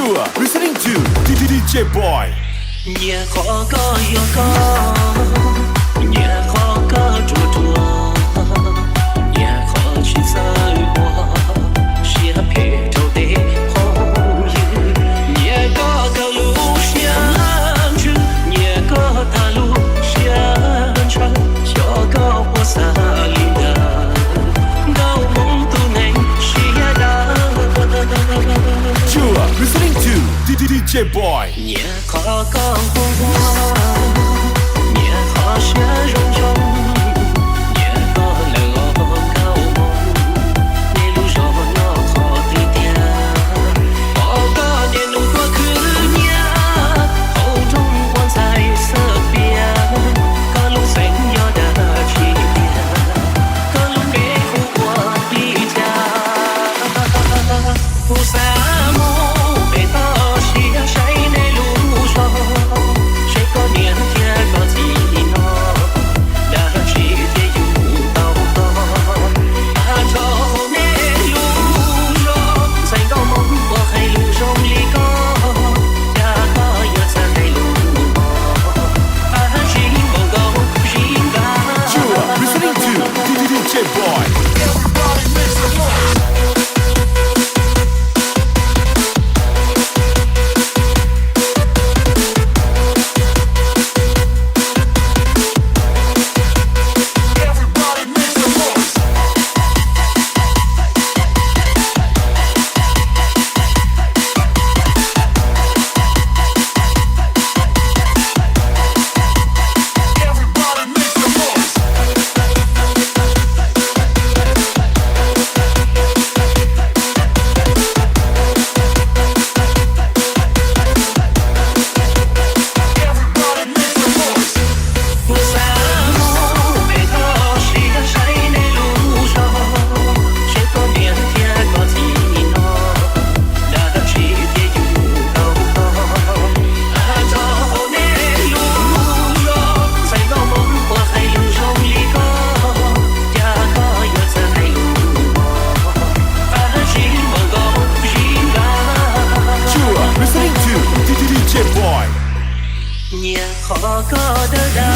You are listening to DJ Boy. Nhà khó có yêu có, nhà khó có chua chua, nhà khó chỉ sai qua, chỉ là phía đầu tế hôn yêu. Nhà có cao lũ xiang chữ, nhà có ta lũ xiang chân, cho có hoa xa linda, gạo mong tu này xia đá. You are listening to DJ Boy. Nhà khó có hôn hoa, nhà khó sẽ rong rong, nhà có lời cao mong, để lúc gió nó khó tươi tia. Có đèn lung qua khứ nhà, hậu trong quan dài sơ bia, có lúc xanh gió đã chỉ bia, có lúc để khu qua đi cha. Phù sa mô bề to xia say nê lũ gió, sẽ có niềm kia có gì nó đã chỉ để dùng tàu to. Cho nê lũ gió, say có mong qua hay lũ rong ly có, đã có nhớ ra hay lũ mò. Chỉ mong gấu riêng ta. You are listening to DJ Boy. Everybody make some noise. Nhà khó có đỡ đau.